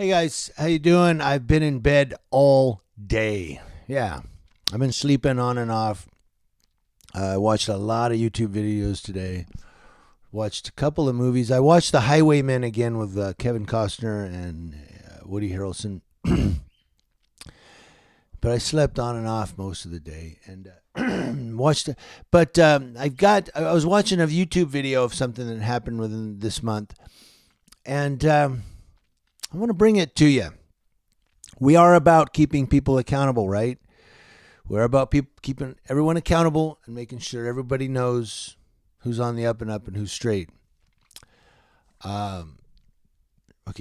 Hey guys, how you doing? I've been in bed all day. Yeah, I've been sleeping on and off. I watched a lot of YouTube videos today. Watched a couple of movies. I watched The Highwaymen again with Kevin Costner and Woody Harrelson. But I slept on and off most of the day and watched. But I was watching a YouTube video of something that happened within this month, and I want to bring it to you. We are about keeping people accountable, right? We're about keeping everyone accountable and making sure everybody knows who's on the up and up and who's straight. Okay,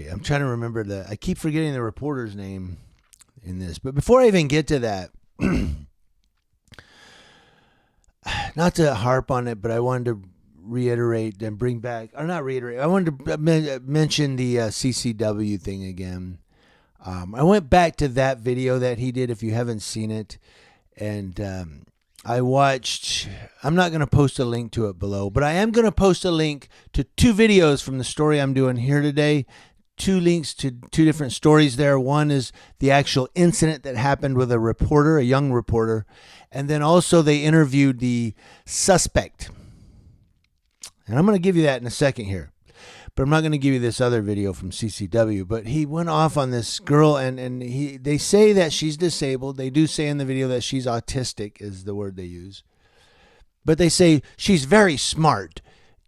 I'm trying to remember I keep forgetting the reporter's name in this. But before I even get to that, not to harp on it, but I wanted to reiterate and bring back, or not reiterate, I wanted to mention the CCW thing again. I went back to that video that he did, if you haven't seen it, and I watched, I'm not going to post a link to it below, but I am going to post a link to two videos from the story I'm doing here today. Two links to two different stories there. One is the actual incident that happened with a reporter, a young reporter, and then also they interviewed the suspect. And I'm going to give you that in a second here. But I'm not going to give you this other video from CCW. But he went off on this girl, and they say that she's disabled. They do say in the video that she's autistic is the word they use. But they say she's very smart.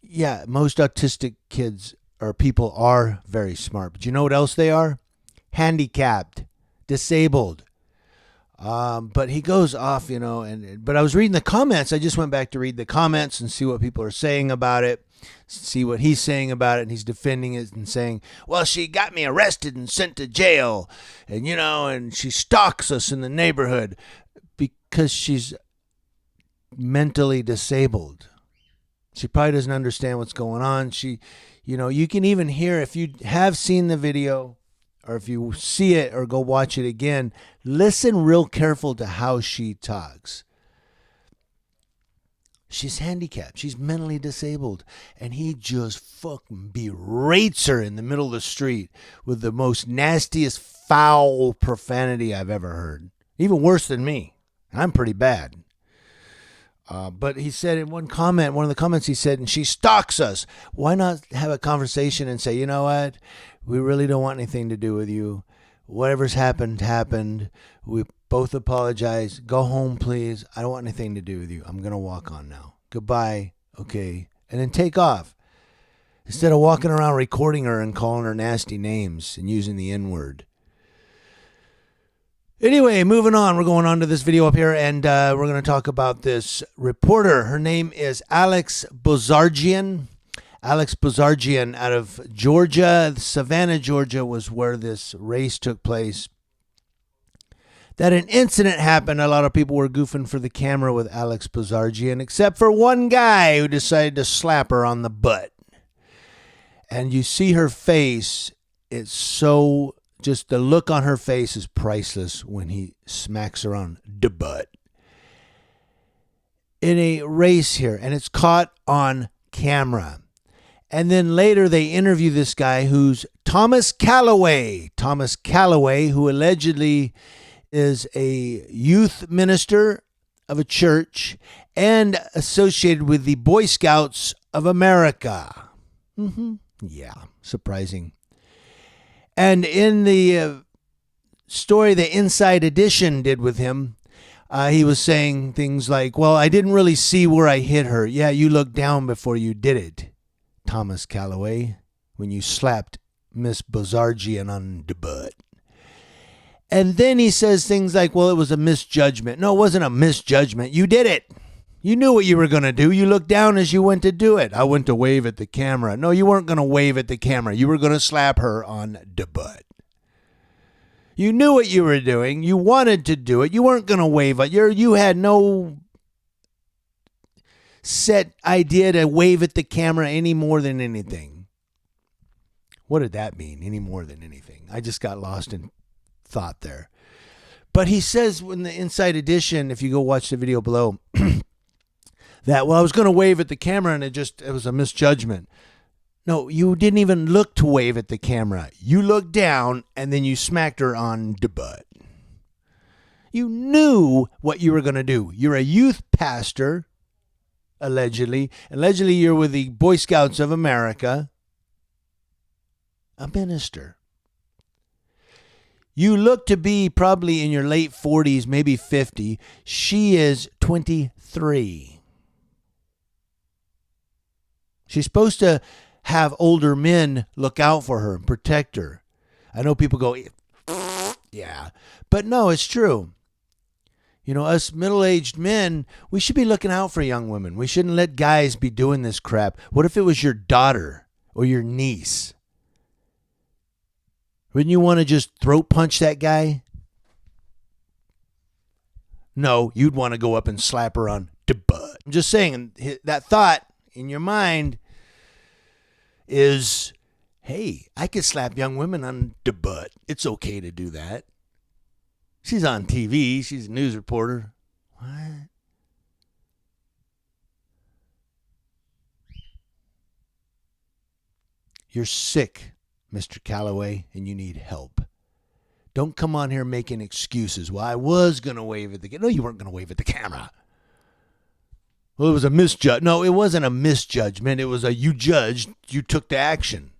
Yeah, most autistic kids or people are very smart. But you know what else they are? Handicapped, disabled. But he goes off, but I was reading the comments. I just went back to read the comments and see what people are saying about it, see what he's saying about it. And he's defending it and saying, well, she got me arrested and sent to jail. And, and she stalks us in the neighborhood because she's mentally disabled. She probably doesn't understand what's going on. You can even hear, if you have seen the video, or if you see it or go watch it again, listen real careful to how she talks. She's handicapped. She's mentally disabled. And he just fucking berates her in the middle of the street with the most nastiest, foul profanity I've ever heard. Even worse than me. I'm pretty bad. But he said in one of the comments he said, and she stalks us. Why not have a conversation and say, you know what? We really don't want anything to do with you. Whatever's happened. We both apologize. Go home, please. I don't want anything to do with you. I'm going to walk on now. Goodbye. Okay. And then take off. Instead of walking around recording her and calling her nasty names and using the N-word. Anyway, moving on. We're going on to this video up here, and we're going to talk about this reporter. Her name is Alex Bozargian. Alex Bozargian out of Georgia. Savannah, Georgia was where this race took place. That an incident happened. A lot of people were goofing for the camera with Alex Bozargian, except for one guy who decided to slap her on the butt. And you see her face. It's so... Just the look on her face is priceless when he smacks her on the butt. In a race here, and it's caught on camera. And then later they interview this guy who's Thomas Calloway. Thomas Calloway, who allegedly is a youth minister of a church and associated with the Boy Scouts of America. Yeah, surprising. And in the story the Inside Edition did with him, he was saying things like, well, I didn't really see where I hit her. Yeah, you looked down before you did it, Thomas Calloway, when you slapped Miss Bozargian on the butt. And then he says things like, well, it was a misjudgment. No, it wasn't a misjudgment. You did it. You knew what you were going to do. You looked down as you went to do it. I went to wave at the camera. No, you weren't going to wave at the camera. You were going to slap her on the butt. You knew what you were doing. You wanted to do it. You weren't going to wave at you had no set idea to wave at the camera any more than anything. What did that mean? Any more than anything? I just got lost in thought there. But he says in the Inside Edition, if you go watch the video below, that, well, I was going to wave at the camera and it was a misjudgment. No, you didn't even look to wave at the camera. You looked down and then you smacked her on the butt. You knew what you were going to do. You're a youth pastor, allegedly. Allegedly, you're with the Boy Scouts of America, a minister. You look to be probably in your late 40s, maybe 50. She is 23. She's supposed to have older men look out for her and protect her. I know people go, yeah, but no, it's true. You know, us middle-aged men, we should be looking out for young women. We shouldn't let guys be doing this crap. What if it was your daughter or your niece? Wouldn't you want to just throat punch that guy? No, you'd want to go up and slap her on the butt. I'm just saying, that thought in your mind is, hey, I could slap young women on the butt. It's okay to do that. She's on TV. She's a news reporter. What? You're sick, Mr. Calloway, and you need help. Don't come on here making excuses. Well, I was going to wave at the camera. No, you weren't going to wave at the camera. Well, it was a misjudge. No, it wasn't a misjudgment. It was a you judged, you took the action.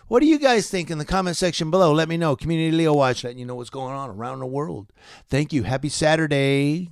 What do you guys think in the comment section below? Let me know. Community Leo Watch, letting you know what's going on around the world. Thank you. Happy Saturday.